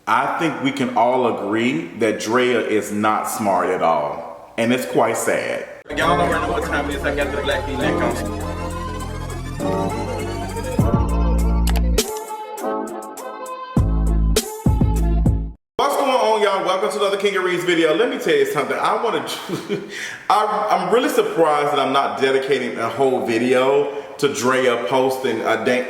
I think we can all agree that Drea is not smart at all. And it's quite sad. Y'all already know what time it is. I got the black V-neck on. What's going on, y'all? Welcome to another King of Reads video. Let me tell you something. I'm really surprised that I'm not dedicating a whole video to Drea posting a dang.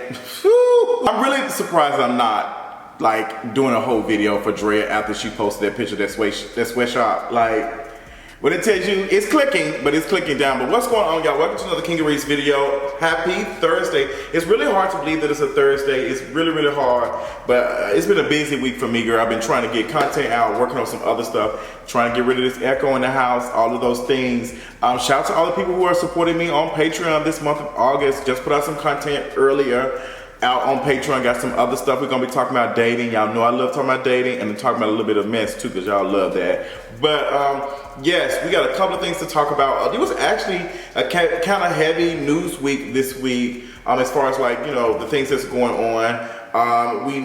I'm really surprised I'm not like doing a whole video for Drea after she posted that picture, that sweatshop. Like, when it tells you it's clicking, but it's clicking down. But what's going on, y'all? Welcome to another King of Reads video. Happy Thursday. It's really hard to believe that it's a Thursday. It's really, really hard. But it's been a busy week for me, girl. I've been trying to get content out, working on some other stuff, trying to get rid of this echo in the house, all of those things. Shout out to all the people who are supporting me on Patreon this month of August. Just put out some content earlier out on Patreon. Got some other stuff. We're gonna be talking about dating. Y'all know I love talking about dating, and talking about a little bit of mess too, because y'all love that. But yes, we got a couple of things to talk about. It was actually a kind of heavy news week this week, as far as like, you know, the things that's going on. We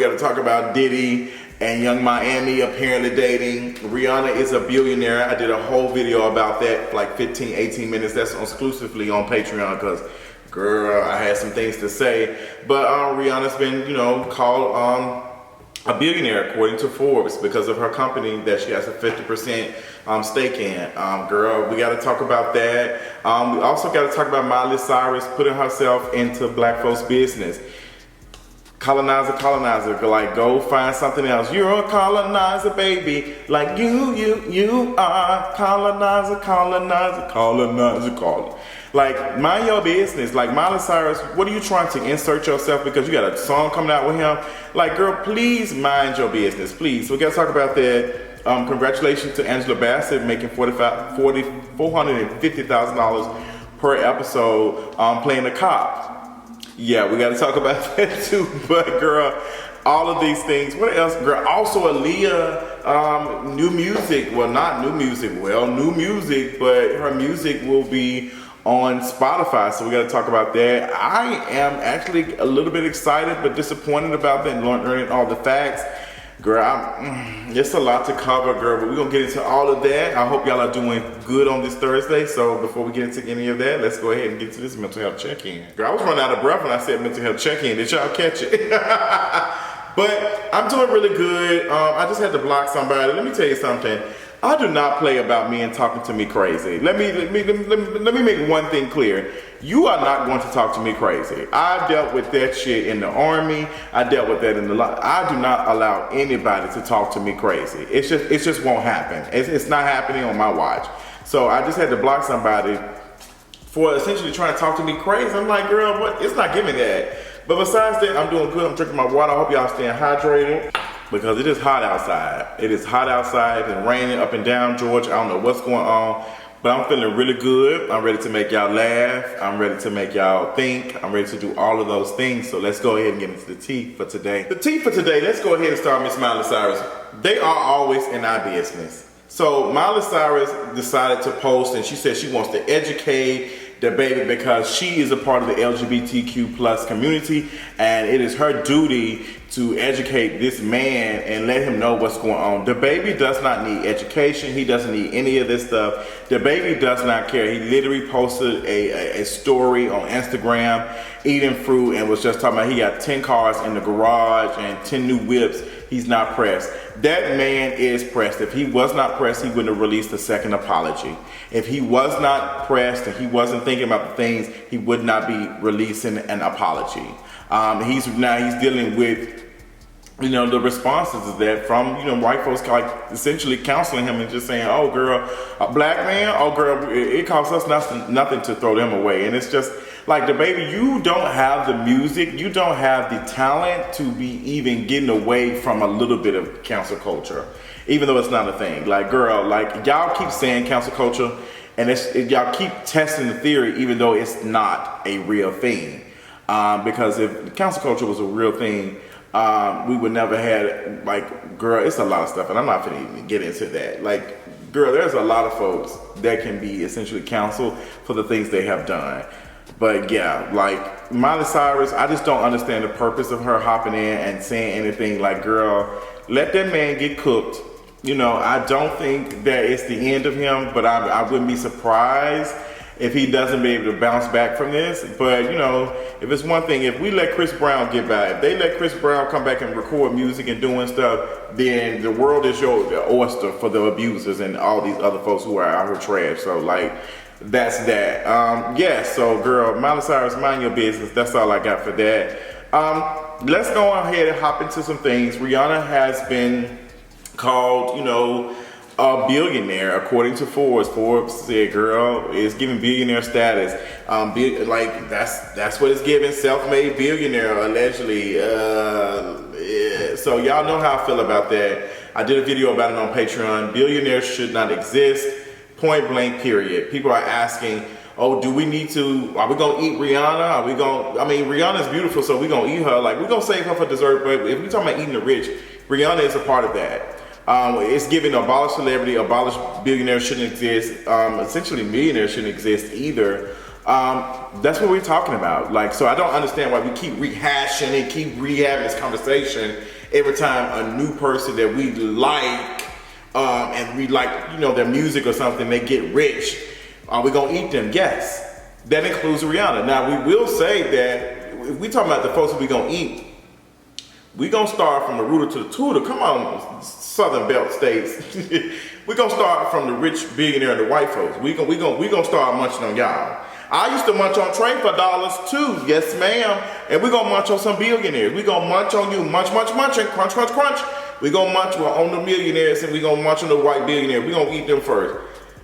got to talk about Diddy and Young Miami apparently dating. Rihanna is a billionaire. I did a whole video about that for like 15, 18 minutes. That's exclusively on Patreon because, girl, I had some things to say. But Rihanna's been, you know, called a billionaire according to Forbes because of her company that she has a 50% stake in. Girl, we got to talk about that. We also got to talk about Miley Cyrus putting herself into black folks' business. Colonizer, like, go find something else. You're a colonizer, baby. Like you are. Colonizer. Like, mind your business. Like, Miley Cyrus, what are you trying to insert yourself because you got a song coming out with him? Like, girl, please mind your business, please. So we got to talk about that. Congratulations to Angela Bassett making $450,000 per episode playing the cop. Yeah, we got to talk about that too. But girl, all of these things. What else, girl? Also, Aaliyah, new music. Well, not new music. Well, new music, but her music will be on Spotify. So we got to talk about that. I am actually a little bit excited, but disappointed about that and learning all the facts. Girl, it's a lot to cover, girl, but we're going to get into all of that. I hope y'all are doing good on this Thursday. So before we get into any of that, let's go ahead and get to this mental health check-in. Girl, I was running out of breath when I said mental health check-in. Did y'all catch it? But I'm doing really good. I just had to block somebody. Let me tell you something. I do not play about me and talking to me crazy. Let me make one thing clear. You are not going to talk to me crazy. I dealt with that shit in the army. I dealt with that in the lot. I do not allow anybody to talk to me crazy. It just won't happen. It's not happening on my watch. So I just had to block somebody for essentially trying to talk to me crazy. I'm like, girl, what? It's not giving that. But besides that, I'm doing good. I'm drinking my water. I hope y'all staying hydrated, because it is hot outside. It is hot outside and raining up and down Georgia. I don't know what's going on, but I'm feeling really good. I'm ready to make y'all laugh. I'm ready to make y'all think. I'm ready to do all of those things. So let's go ahead and get into the tea for today. The tea for today, let's go ahead and start Miss Miley Cyrus. They are always in our business. So Miley Cyrus decided to post, and she said she wants to educate DaBaby because she is a part of the LGBTQ plus community, and it is her duty to educate this man and let him know what's going on. DaBaby does not need education. He doesn't need any of this stuff. DaBaby does not care. He literally posted a story on Instagram eating fruit and was just talking about he got 10 cars in the garage and 10 new whips. He's not pressed. That man is pressed. If he was not pressed, he wouldn't have released a second apology. If he was not pressed and he wasn't thinking about the things, he would not be releasing an apology. He's dealing with, you know, the responses of that from, you know, white folks like essentially counseling him and just saying, oh girl, a black man, oh girl, it costs us nothing to throw them away. And it's just like, DaBaby, you don't have the music, you don't have the talent to be even getting away from a little bit of cancel culture, even though it's not a thing. Like, girl, like, y'all keep saying cancel culture, and y'all keep testing the theory even though it's not a real thing. Because if cancel culture was a real thing, we would never had, like, girl, it's a lot of stuff, and I'm not gonna even get into that. Like, girl, there's a lot of folks that can be essentially counseled for the things they have done. But yeah, like Miley Cyrus, I just don't understand the purpose of her hopping in and saying anything. Like, girl, let that man get cooked. You know, I don't think that it's the end of him, but I wouldn't be surprised if he doesn't be able to bounce back from this. But you know, if it's one thing, if we let Chris Brown get back, if they let Chris Brown come back and record music and doing stuff, then the world is your oyster for the abusers and all these other folks who are out here trash. So like, that's that. Yeah, so girl, Miley Cyrus, mind your business. That's all I got for that. Let's go ahead and hop into some things. Rihanna has been called, you know, a billionaire, according to Forbes. Forbes said, "Girl, is giving billionaire status. Like that's what it's giving. Self-made billionaire, allegedly. Yeah. So y'all know how I feel about that. I did a video about it on Patreon. Billionaires should not exist. Point blank. Period. People are asking, oh, do we need to? Are we gonna eat Rihanna? Are we gonna? I mean, Rihanna's beautiful, so we gonna eat her. Like we gonna save her for dessert. But if we talking about eating the rich, Rihanna is a part of that." It's giving abolish celebrity, abolish billionaires shouldn't exist. Essentially, millionaires shouldn't exist either. That's what we're talking about. Like, so I don't understand why we keep rehashing and keep rehabbing this conversation every time a new person that we like and we like, you know, their music or something, they get rich. Are we gonna eat them? Yes, that includes Rihanna. Now, we will say that if we talking about the folks that we gonna eat, we gonna start from the rooter to the tutor. Come on, Southern Belt states. We gonna start from the rich billionaire and the white folks. We gonna start munching on y'all. I used to munch on Trey for dollars too. Yes, ma'am. And we gonna munch on some billionaires. We gonna munch on you. Munch, munch, munching. Crunch, crunch, crunch. We gonna munch on the millionaires and we gonna munch on the white billionaires. We gonna eat them first.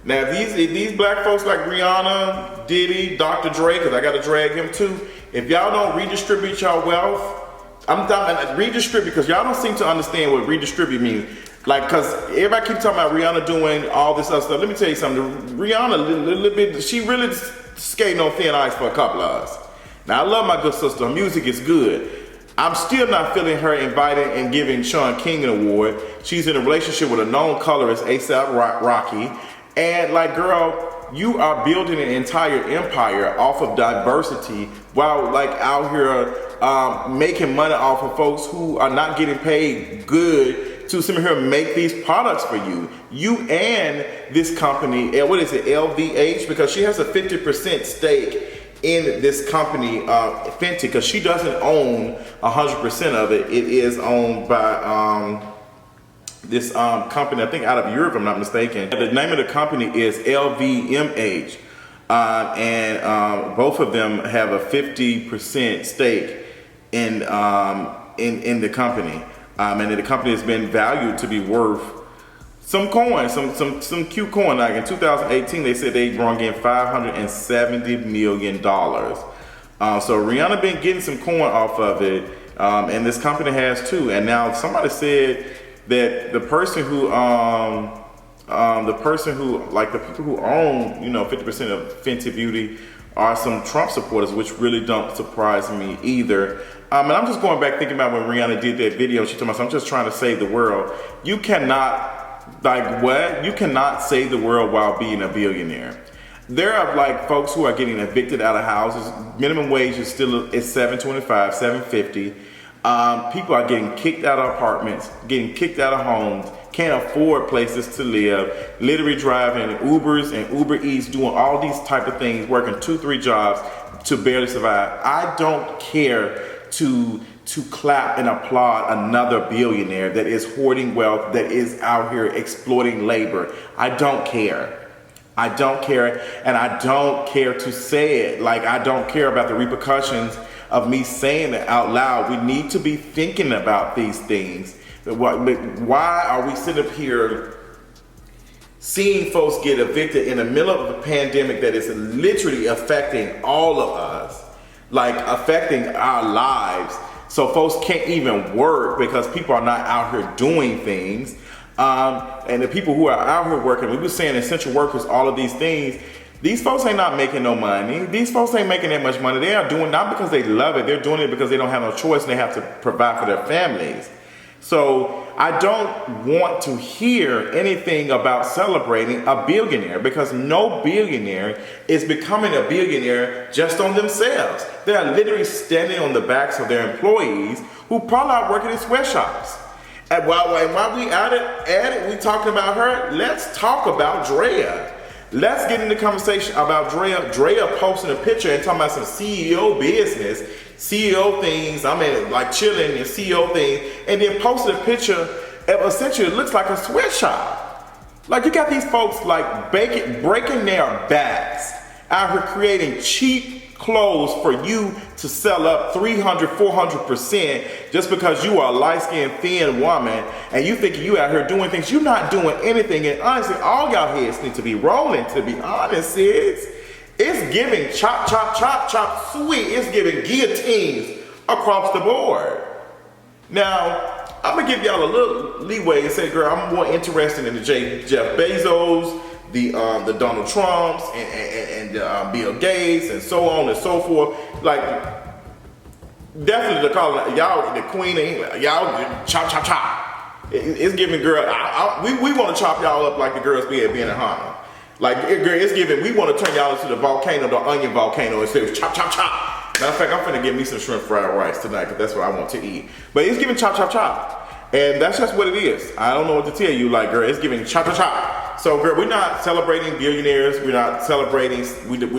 Now, if these black folks like Rihanna, Diddy, Dr. Dre, because I gotta drag him too. If y'all don't redistribute y'all wealth, I'm talking redistribute, because y'all don't seem to understand what redistribute means. Like, because everybody keep talking about Rihanna doing all this other stuff. Let me tell you something. Rihanna, little bit, she really skating on thin ice for a couple of us. Now, I love my good sister. Her music is good. I'm still not feeling her inviting and giving Sean King an award. She's in a relationship with a known colorist, A$AP Rocky. And like, girl, you are building an entire empire off of diversity while like out here making money off of folks who are not getting paid good to sit here and make these products for you. You and this company, what is it, LVH? Because she has a 50% stake in this company, Fenty, because she doesn't own 100% of it. It is owned by this company, I think out of Europe, if I'm not mistaken. The name of the company is LVMH. And both of them have a 50% stake in the company, and the company has been valued to be worth some coin, some cute coin. Like in 2018, they said they brought in $570 million. So Rihanna been getting some coin off of it, and this company has too. And now somebody said that the person who like the people who own, you know, 50% of Fenty Beauty are some Trump supporters, which really don't surprise me either. And I'm just going back thinking about when Rihanna did that video. She told me, I'm just trying to save the world. You cannot, like what? You cannot save the world while being a billionaire. There are like folks who are getting evicted out of houses. Minimum wage is still at $7.25, $7.50. People are getting kicked out of apartments, getting kicked out of homes, can't afford places to live, literally driving Ubers and Uber Eats, doing all these type of things, working 2-3 jobs to barely survive. I don't care to clap and applaud another billionaire that is hoarding wealth, that is out here exploiting labor. I don't care. I don't care, and I don't care to say it. Like, I don't care about the repercussions of me saying it out loud. We need to be thinking about these things. Why are we sitting up here seeing folks get evicted in the middle of a pandemic that is literally affecting all of us, like affecting our lives? So folks can't even work because people are not out here doing things. And the people who are out here working, we were saying essential workers, all of these things, these folks ain't not making no money. These folks ain't making that much money. They are doing not because they love it. They're doing it because they don't have no choice and they have to provide for their families. So I don't want to hear anything about celebrating a billionaire, because no billionaire is becoming a billionaire just on themselves. They are literally standing on the backs of their employees who probably are working in sweatshops. And while we at it, we talking about her, let's talk about Drea. Let's get into conversation about Drea. Drea posting a picture and talking about some CEO business, CEO things. I mean, like chilling and CEO things, and then posted a picture of essentially it looks like a sweatshop. Like you got these folks like breaking their backs out here creating cheap clothes for you to sell up 300, 400% just because you are a light-skinned, thin woman and you think you out here doing things. You're not doing anything. And honestly, all y'all heads need to be rolling, to be honest, sis. It's giving chop, chop, chop, chop, sweet. It's giving guillotines across the board. Now, I'm gonna give y'all a little leeway and say, girl, I'm more interested in the Jeff Bezos, the Donald Trumps, and Bill Gates, and so on and so forth. Like, definitely to call y'all the queen of England. Y'all chop, chop, chop. It's giving, girl. We want to chop y'all up like the girls being at Harlem. Like, it's giving. We want to turn y'all into the volcano, the onion volcano, instead of chop, chop, chop. Matter of fact, I'm finna get me some shrimp fried rice tonight because that's what I want to eat. But it's giving chop, chop, chop. And that's just what it is. I don't know what to tell you. Like, girl, it's giving chop, chop, chop. So, girl, we're not celebrating billionaires. We're not celebrating.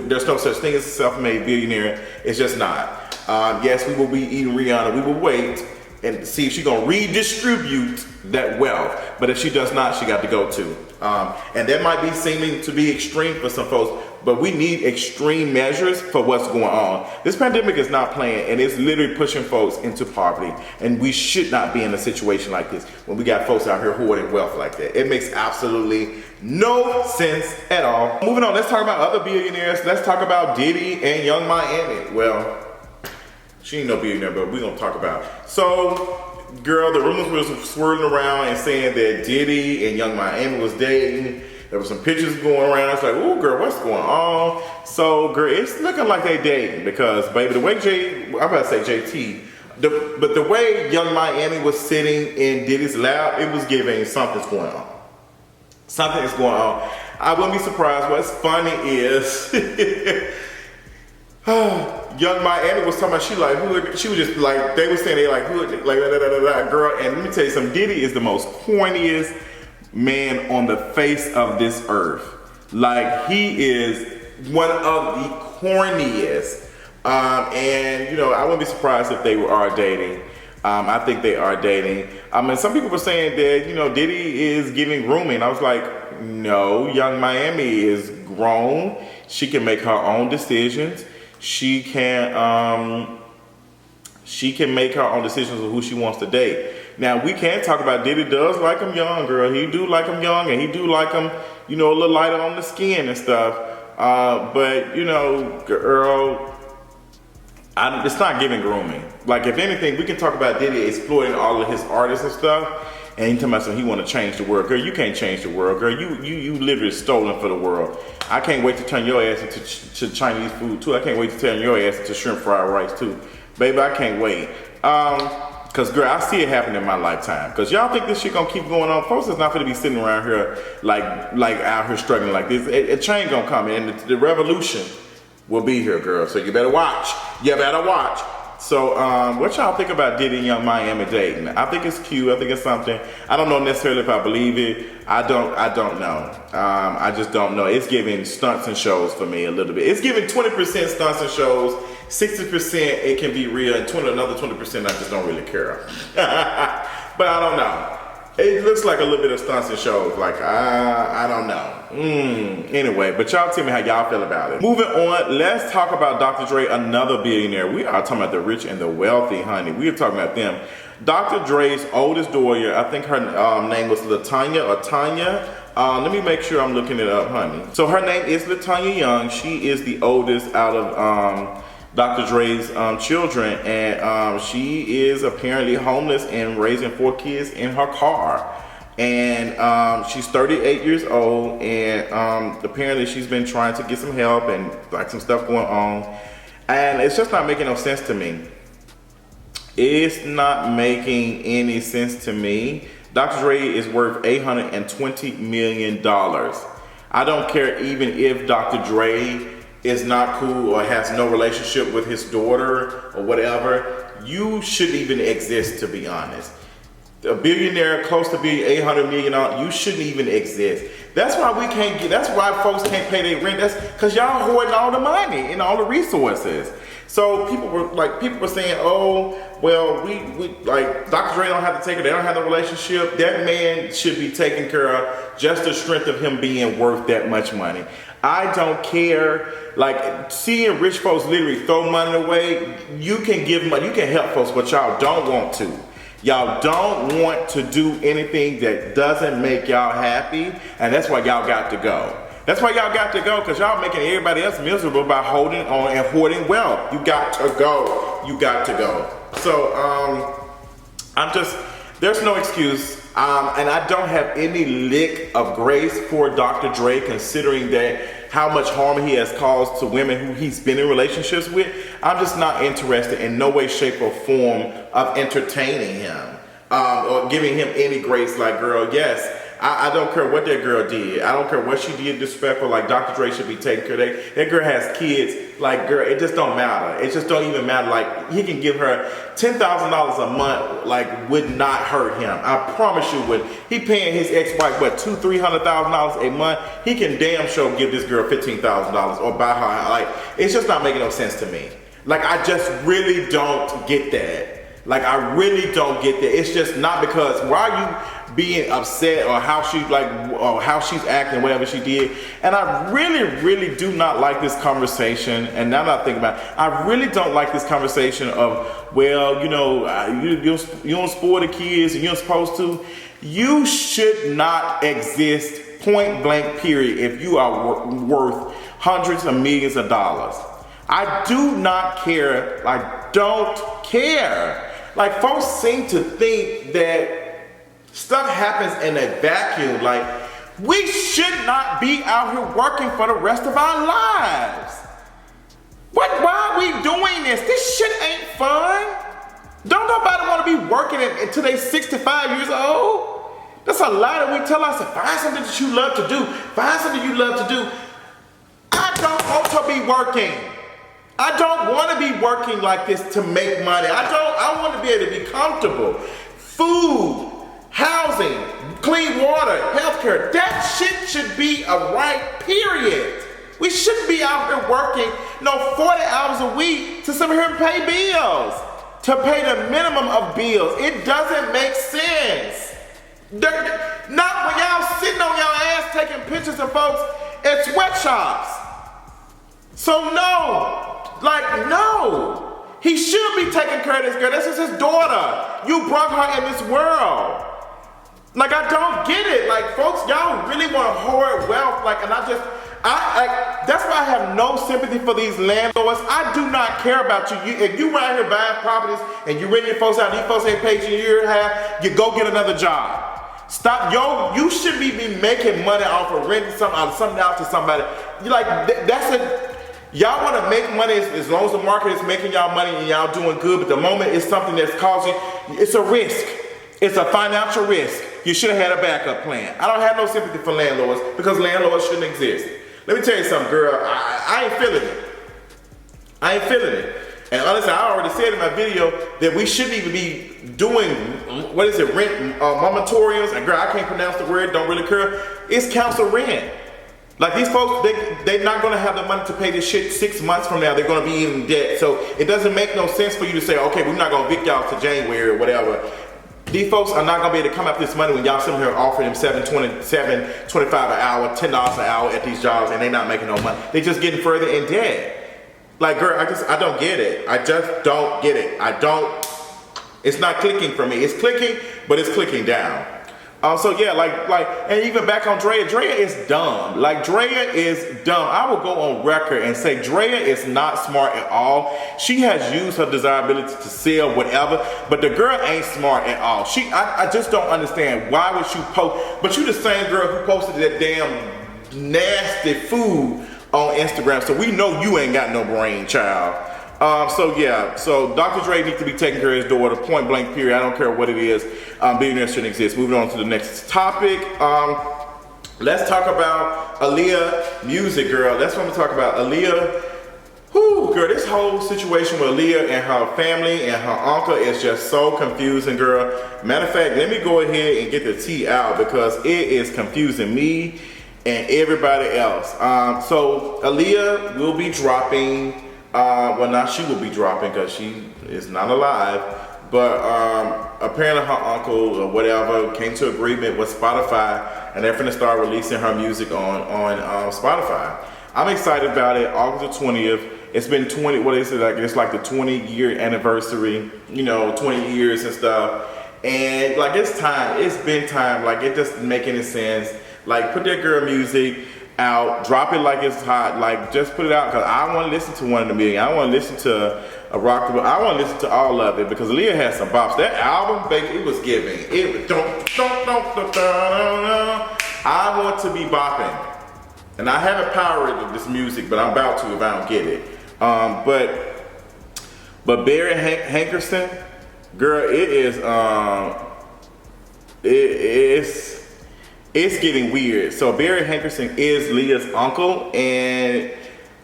There's no such thing as a self-made billionaire. It's just not. Yes, we will be eating Rihanna. We will wait and see if she's gonna redistribute that wealth. But if she does not, she got to go too. And that might be seeming to be extreme for some folks, but we need extreme measures for what's going on. This pandemic is not playing, and it's literally pushing folks into poverty. And we should not be in a situation like this when we got folks out here hoarding wealth like that. It makes absolutely no sense at all. Moving on, let's talk about other billionaires. Let's talk about Diddy and Young Miami. Well, she ain't no billionaire, but we're gonna talk about it. So, girl, the rumors was swirling around and saying that Diddy and Young Miami was dating. There were some pictures going around. It's like, oh, girl, what's going on? So, girl, it's looking like they dating because, baby, the way I'm about to say JT, but the way Young Miami was sitting in Diddy's lap, it was giving something's going on. Something is going on. I wouldn't be surprised. What's funny is Young Miami was talking about she was just like, they were saying they like hood, like girl. And let me tell you something, Diddy is the most corniest man on the face of this earth. Like, he is one of the corniest. And you know, I wouldn't be surprised if they are dating. I think they are dating. And some people were saying that, you know, Diddy is giving grooming. I was like, no, Young Miami is grown. She can make her own decisions. She can make her own decisions of who she wants to date. Now, we can talk about Diddy does like him young, girl. He do like him young, and he do like him, you know, a little lighter on the skin and stuff. But, you know, girl, it's not giving grooming. Like, if anything, we can talk about Diddy exploiting all of his artists and stuff. And he talking about something, he want to change the world. Girl, you can't change the world. Girl, you literally stolen for the world. I can't wait to turn your ass into Chinese food too. I can't wait to turn your ass into shrimp fried rice too. Baby, I can't wait. Cause girl, I see it happen in my lifetime. Cause y'all think this shit gonna keep going on. Folks is not gonna be sitting around here like out here struggling like this. A change gonna come and the revolution will be here, girl. So you better watch. You better watch. So, what y'all think about Diddy and Young Miami dating? I think it's cute. I think it's something. I don't know necessarily if I believe it. I don't know. I just don't know. It's giving stunts and shows for me a little bit. It's giving 20% stunts and shows, 60% it can be real, and another 20% I just don't really care. But I don't know. It looks like a little bit of stunts and shows. Like, I don't know. Anyway, but y'all tell me how y'all feel about it. Moving on, let's talk about Dr. Dre, another billionaire. We are talking about the rich and the wealthy, honey. We are talking about them. Dr. Dre's oldest daughter, I think her name was LaTanya or Tanya. Let me make sure I'm looking it up, honey. So her name is LaTanya Young. She is the oldest out of Dr. Dre's children, and she is apparently homeless and raising 4 kids in her car. And she's 38 years old, and apparently she's been trying to get some help and like some stuff going on. And it's just not making no sense to me. It's not making any sense to me. Dr. Dre is worth $820 million. I don't care even if Dr. Dre is not cool or has no relationship with his daughter or whatever. You shouldn't even exist, to be honest. A billionaire, close to being $800 million, you shouldn't even exist. That's why we can't get, that's why folks can't pay their rent. That's because y'all hoarding all the money and all the resources. So people were saying, oh, well, we like Dr. Dre don't have to take it. They don't have no relationship. That man should be taken care of just the strength of him being worth that much money. I don't care. Like seeing rich folks literally throw money away, you can give money, you can help folks, but y'all don't want to. Y'all don't want to do anything that doesn't make y'all happy, and that's why y'all got to go. That's why y'all got to go, because y'all making everybody else miserable by holding on and hoarding wealth. You got to go. You got to go. So, there's no excuse. And I don't have any lick of grace for Dr. Dre, considering that how much harm he has caused to women who he's been in relationships with. I'm just not interested in no way, shape, or form of entertaining him or giving him any grace. Like, girl, yes, I don't care what that girl did. I don't care what she did disrespectful. Like, Dr. Dre should be taken care of. That girl has kids. Like, girl, it just don't matter. It just don't even matter. Like, he can give her $10,000 a month, like, would not hurt him. I promise you would. He paying his ex-wife, what, $200,000-$300,000 a month? He can damn sure give this girl $15,000 or buy her. Like, it's just not making no sense to me. Like, I just really don't get that. Like, I really don't get that. It's just not because, why are you being upset or how she or how she's acting, whatever she did. And I really do not like this conversation. And now that I think about it, I really don't like this conversation of, well, you know, you don't spoil the kids and you're supposed to. You should not exist, point blank period, if you are worth hundreds of millions of dollars. I do not care. I don't care. Like, folks seem to think that stuff happens in a vacuum. Like, we should not be out here working for the rest of our lives. Why are we doing this? This shit ain't fun. Don't nobody want to be working until they 65 years old. That's a lie that we tell ourselves. Find something that you love to do. Find something you love to do. I don't want to be working. I don't want to be working like this to make money. I want to be able to be comfortable. Food, housing, clean water, healthcare, that shit should be a right, period. We shouldn't be out here working 40 hours a week to sit here and pay bills, to pay the minimum of bills. It doesn't make sense. Not when y'all sitting on your ass taking pictures of folks at sweatshops. So no. He should be taking care of this girl. This is his daughter. You brought her in this world. Like, I don't get it. Like, folks, y'all really want to hoard wealth. Like, and that's why I have no sympathy for these landlords. I do not care about you. If you right here buying properties and you renting your folks out, these folks ain't paid you a year and a half, you go get another job. Stop, you should be making money off of renting something out to somebody. You like, y'all want to make money as long as the market is making y'all money and y'all doing good, but the moment it's something that's causing, it's a risk. It's a financial risk. You should have had a backup plan. I don't have no sympathy for landlords because landlords shouldn't exist. Let me tell you something, girl. I ain't feeling it. I ain't feeling it. And honestly, I already said in my video that we shouldn't even be doing, rent moratoriums. And girl, I can't pronounce the word, don't really care. It's council rent. Like, these folks, they're not going to have the money to pay this shit 6 months from now. They're going to be in debt. So it doesn't make no sense for you to say, okay, we're not going to evict y'all to January or whatever. These folks are not going to be able to come up with this money when y'all sitting here offering them $7.25 an hour, $10 an hour at these jobs, and they're not making no money. They're just getting further in debt. Like, girl, I don't get it. I just don't get it. It's not clicking for me. It's clicking, but it's clicking down. So yeah, and even back on Drea is dumb. Like, Drea is dumb. I will go on record and say Drea is not smart at all. She has used her desirability to sell whatever, but the girl ain't smart at all. I just don't understand, why would you post, but you the same girl who posted that damn nasty food on Instagram, so we know you ain't got no brain, child. So Dr. Dre needs to be taking care of his daughter, point blank period. I don't care what it is. Billionaire shouldn't exist. Moving on to the next topic. Let's talk about Aaliyah music, girl. That's what I'm gonna talk about. Aaliyah. Whoo, girl, this whole situation with Aaliyah and her family and her uncle is just so confusing, girl. Matter of fact, let me go ahead and get the tea out because it is confusing me and everybody else. So Aaliyah will be dropping, well, not she will be dropping because she is not alive, but apparently her uncle or whatever came to agreement with Spotify and they're finna start releasing her music on Spotify. I'm excited about it. August the 20th. It's been 20, what is it, like it's like the 20-year anniversary, 20 years and stuff. And like it's time, it's been time, like it doesn't make any sense. Like put that girl music out, drop it like it's hot, like just put it out because I want to listen to one in a million. I want to listen to a rock, I want to listen to all of it because Aaliyah has some bops. That album, baby, it was giving. It was I want to be bopping. And I haven't pirated this music, but I'm about to if I don't get it. But Barry Hankerson, girl, it is it's getting weird. So Barry Hankerson is Leah's uncle, and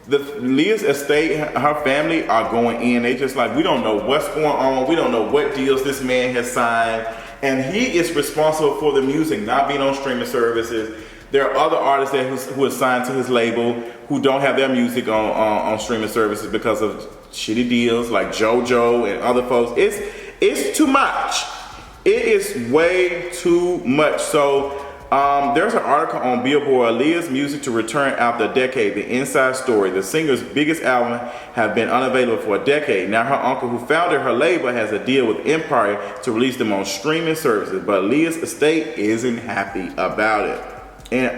Leah's estate, her family are going in. They just like, we don't know what's going on. We don't know what deals this man has signed, and he is responsible for the music not being on streaming services. There are other artists who are signed to his label who don't have their music on streaming services because of shitty deals like JoJo and other folks. It's too much. It is way too much. So there's an article on Billboard, Aaliyah's music to return after a decade, the inside story. The singer's biggest album have been unavailable for a decade. Now her uncle who founded her label has a deal with Empire to release them on streaming services, but Aaliyah's estate isn't happy about it. And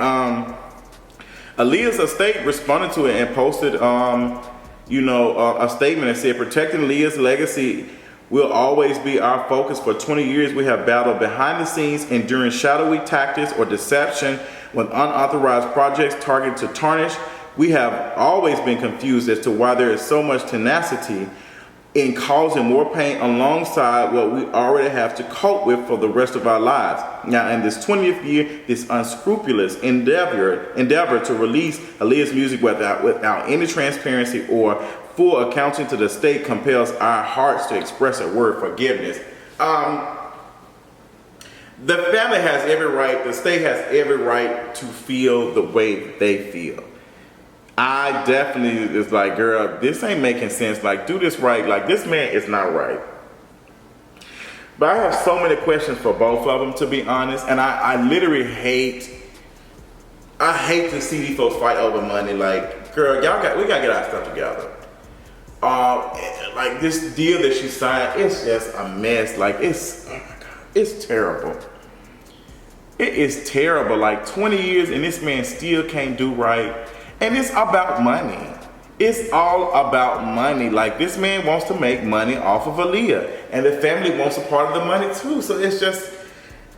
Aaliyah's estate responded to it and posted, a statement that said, protecting Aaliyah's legacy will always be our focus. For 20 years, we have battled behind the scenes, enduring shadowy tactics or deception with unauthorized projects targeted to tarnish. We have always been confused as to why there is so much tenacity in causing more pain alongside what we already have to cope with for the rest of our lives. Now, in this 20th year, this unscrupulous endeavor to release Aaliyah's music without any transparency or full accounting to the state compels our hearts to express a word forgiveness. The family has every right, the state has every right to feel the way they feel. I definitely is like, girl, this ain't making sense. Like, do this right. Like, this man is not right. But I have so many questions for both of them, to be honest. And I literally hate to see these folks fight over money. Like, girl, we gotta get our stuff together. Like this deal that she signed, it's just a mess. Like, oh my God, it's terrible. It is terrible. Like 20 years and this man still can't do right. And it's about money. It's all about money. Like, this man wants to make money off of Aaliyah, and the family wants a part of the money too. So it's just,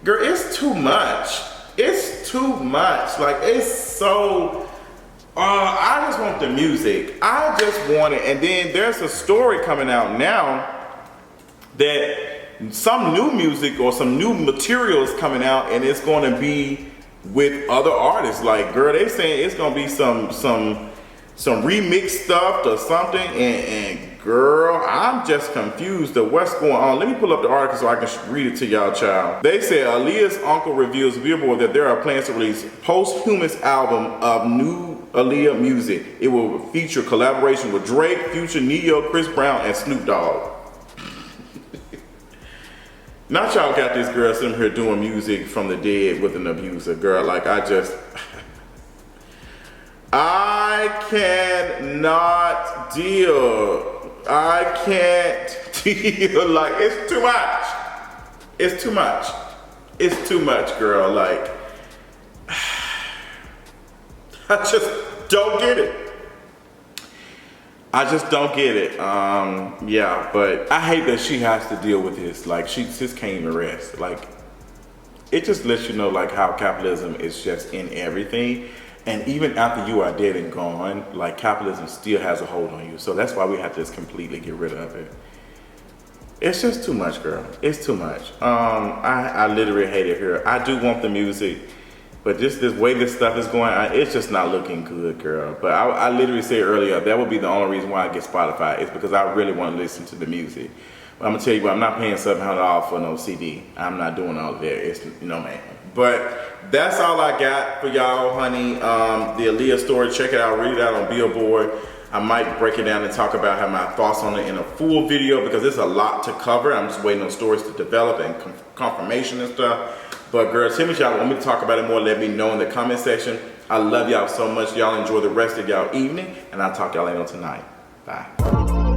girl, it's too much. It's too much. Like, it's so, I just want the music. I just want it. And then there's a story coming out now that some new music or some new material is coming out, and it's going to be with other artists. Like, girl, they saying it's gonna be some remix stuff or something, and girl, I'm just confused of what's going on. Let me pull up the article so I can read it to y'all, child. They said Aaliyah's uncle reveals Billboard that there are plans to release posthumous album of new Aaliyah music. It will feature collaboration with Drake, Future, Neo, Chris Brown, and Snoop Dogg. Not y'all got this girl sitting here doing music from the dead with an abuser, girl. Like, I cannot deal. I can't deal. Like, it's too much. It's too much. It's too much, girl. Like, I just don't get it. I just don't get it. Yeah, but I hate that she has to deal with this. Like, she just can't even rest. Like, it just lets you know, like, how capitalism is just in everything. And even after you are dead and gone, like capitalism still has a hold on you. So that's why we have to just completely get rid of it. It's just too much, girl. It's too much. I literally hate it here. I do want the music, but just this way this stuff is going on, it's just not looking good, girl. But I literally said earlier, that would be the only reason why I get Spotify. It's because I really want to listen to the music. But I'm gonna tell you what, I'm not paying $700 for no CD. I'm not doing all of that. It's, man. But that's all I got for y'all, honey. The Aaliyah story, check it out, read it out on Billboard. I might break it down and talk about how my thoughts on it in a full video because there's a lot to cover. I'm just waiting on stories to develop and confirmation and stuff. But girls, tell me if y'all want me to talk about it more, let me know in the comment section. I love y'all so much. Y'all enjoy the rest of y'all evening, and I'll talk to y'all later on tonight. Bye.